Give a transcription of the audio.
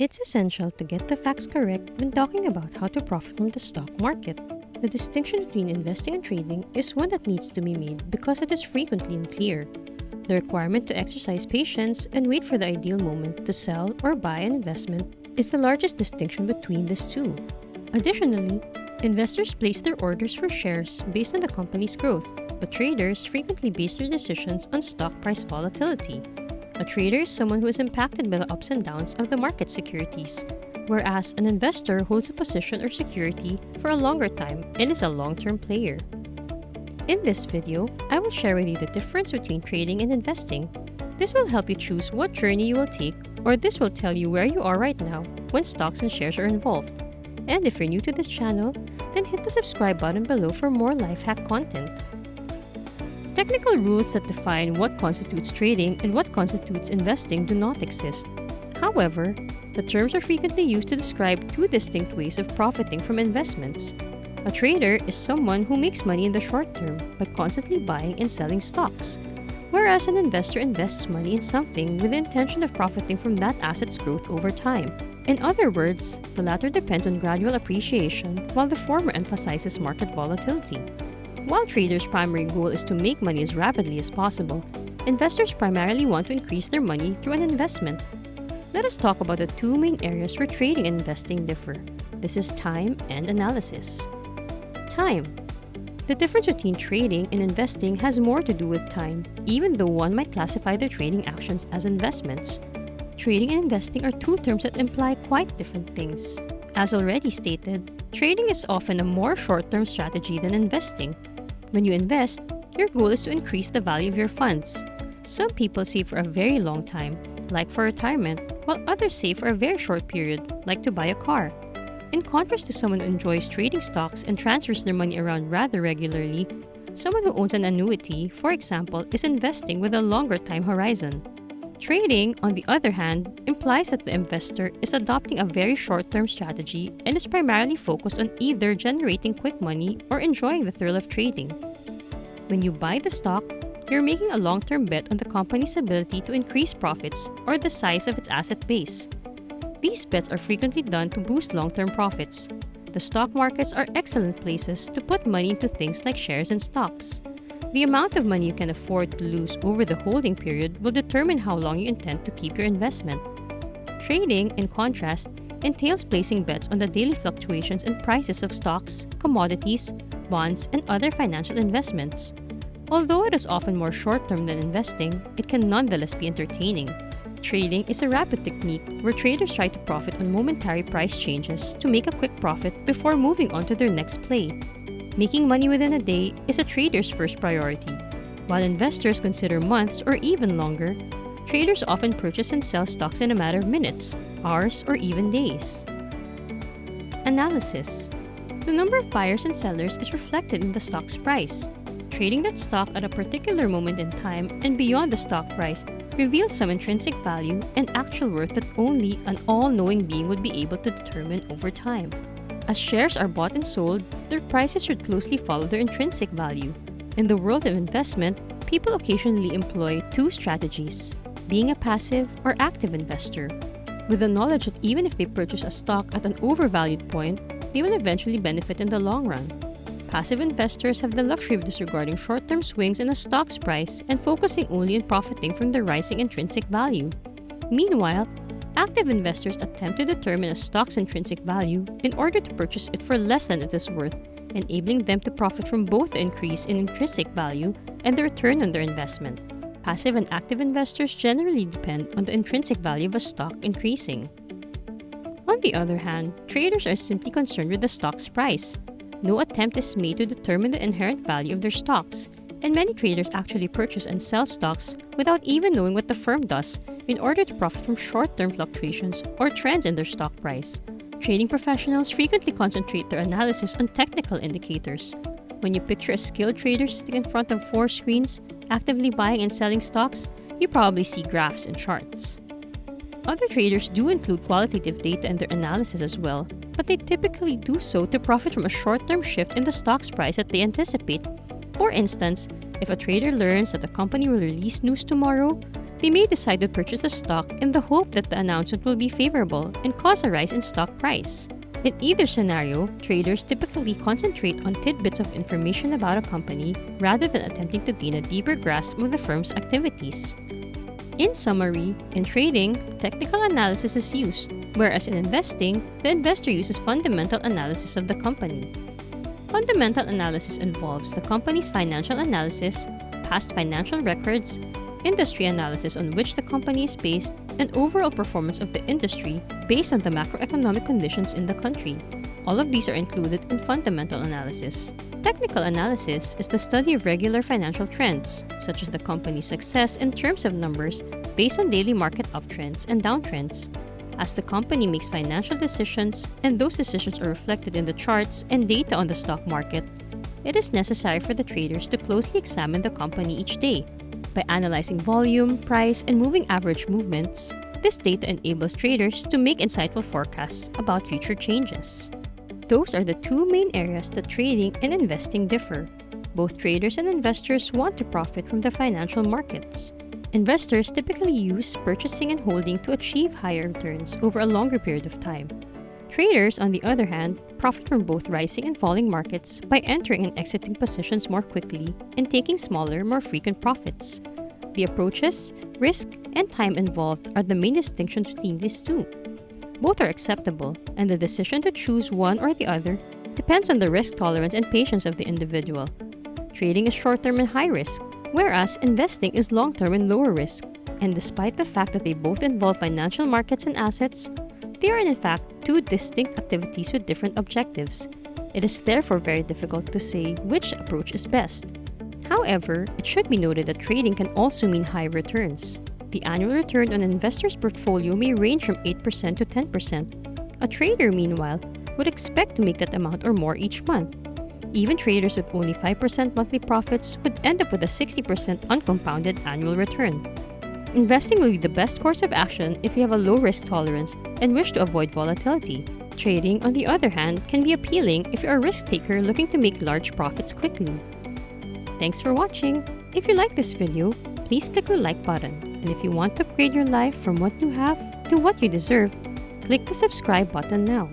It's essential to get the facts correct when talking about how to profit from the stock market. The distinction between investing and trading is one that needs to be made because it is frequently unclear. The requirement to exercise patience and wait for the ideal moment to sell or buy an investment is the largest distinction between these two. Additionally, investors place their orders for shares based on the company's growth, but traders frequently base their decisions on stock price volatility. A trader is someone who is impacted by the ups and downs of the market securities, whereas an investor holds a position or security for a longer time and is a long-term player. In this video, I will share with you the difference between trading and investing. This will help you choose what journey you will take, or this will tell you where you are right now when stocks and shares are involved. And if you're new to this channel, then hit the subscribe button below for more life hack content. Technical rules that define what constitutes trading and what constitutes investing do not exist. However, the terms are frequently used to describe two distinct ways of profiting from investments. A trader is someone who makes money in the short term by constantly buying and selling stocks, whereas an investor invests money in something with the intention of profiting from that asset's growth over time. In other words, the latter depends on gradual appreciation, while the former emphasizes market volatility. While traders' primary goal is to make money as rapidly as possible, investors primarily want to increase their money through an investment. Let us talk about the two main areas where trading and investing differ. This is time and analysis. Time. The difference between trading and investing has more to do with time, even though one might classify their trading actions as investments. Trading and investing are two terms that imply quite different things. As already stated, trading is often a more short-term strategy than investing. When you invest, your goal is to increase the value of your funds. Some people save for a very long time, like for retirement, while others save for a very short period, like to buy a car. In contrast to someone who enjoys trading stocks and transfers their money around rather regularly, someone who owns an annuity, for example, is investing with a longer time horizon. Trading, on the other hand, implies that the investor is adopting a very short-term strategy and is primarily focused on either generating quick money or enjoying the thrill of trading. When you buy the stock, you're making a long-term bet on the company's ability to increase profits or the size of its asset base. These bets are frequently done to boost long-term profits. The stock markets are excellent places to put money into things like shares and stocks. The amount of money you can afford to lose over the holding period will determine how long you intend to keep your investment. Trading, in contrast, entails placing bets on the daily fluctuations in prices of stocks, commodities, bonds, and other financial investments. Although it is often more short-term than investing, it can nonetheless be entertaining. Trading is a rapid technique where traders try to profit on momentary price changes to make a quick profit before moving on to their next play. Making money within a day is a trader's first priority. While investors consider months or even longer, traders often purchase and sell stocks in a matter of minutes, hours, or even days. Analysis. The number of buyers and sellers is reflected in the stock's price. Trading that stock at a particular moment in time and beyond the stock price reveals some intrinsic value and actual worth that only an all-knowing being would be able to determine over time. As shares are bought and sold, their prices should closely follow their intrinsic value. In the world of investment, people occasionally employ two strategies, being a passive or active investor, with the knowledge that even if they purchase a stock at an overvalued point, they will eventually benefit in the long run. Passive investors have the luxury of disregarding short-term swings in a stock's price and focusing only on profiting from the rising intrinsic value. Meanwhile, active investors attempt to determine a stock's intrinsic value in order to purchase it for less than it is worth, enabling them to profit from both the increase in intrinsic value and the return on their investment. Passive and active investors generally depend on the intrinsic value of a stock increasing. On the other hand, traders are simply concerned with the stock's price. No attempt is made to determine the inherent value of their stocks, and many traders actually purchase and sell stocks without even knowing what the firm does in order to profit from short-term fluctuations or trends in their stock price. Trading professionals frequently concentrate their analysis on technical indicators. When you picture a skilled trader sitting in front of 4 screens, actively buying and selling stocks, you probably see graphs and charts. Other traders do include qualitative data in their analysis as well, but they typically do so to profit from a short-term shift in the stock's price that they anticipate. For instance, if a trader learns that the company will release news tomorrow, They may decide to purchase the stock in the hope that the announcement will be favorable and cause a rise in stock price. In either scenario, traders typically concentrate on tidbits of information about a company rather than attempting to gain a deeper grasp of the firm's activities. In summary, in trading, technical analysis is used, whereas in investing, the investor uses fundamental analysis of the company. Fundamental analysis involves the company's financial analysis, past financial records, industry analysis on which the company is based, and overall performance of the industry based on the macroeconomic conditions in the country. All of these are included in fundamental analysis. Technical analysis is the study of regular financial trends, such as the company's success in terms of numbers based on daily market uptrends and downtrends. As the company makes financial decisions, and those decisions are reflected in the charts and data on the stock market, it is necessary for the traders to closely examine the company each day. By analyzing volume, price, and moving average movements, this data enables traders to make insightful forecasts about future changes. Those are the two main areas that trading and investing differ. Both traders and investors want to profit from the financial markets. Investors typically use purchasing and holding to achieve higher returns over a longer period of time. Traders, on the other hand, profit from both rising and falling markets by entering and exiting positions more quickly and taking smaller, more frequent profits. The approaches, risk, and time involved are the main distinctions between these two. Both are acceptable, and the decision to choose one or the other depends on the risk tolerance and patience of the individual. Trading is short-term and high risk, whereas investing is long-term and lower risk. And despite the fact that they both involve financial markets and assets, they are in fact two distinct activities with different objectives. It is therefore very difficult to say which approach is best. However, it should be noted that trading can also mean high returns. The annual return on an investor's portfolio may range from 8% to 10%. A trader, meanwhile, would expect to make that amount or more each month. Even traders with only 5% monthly profits would end up with a 60% uncompounded annual return. Investing will be the best course of action if you have a low risk tolerance and wish to avoid volatility. Trading, on the other hand, can be appealing if you're a risk taker looking to make large profits quickly. Thanks for watching. If you like this video, please click the like button. And if you want to upgrade your life from what you have to what you deserve, click the subscribe button now.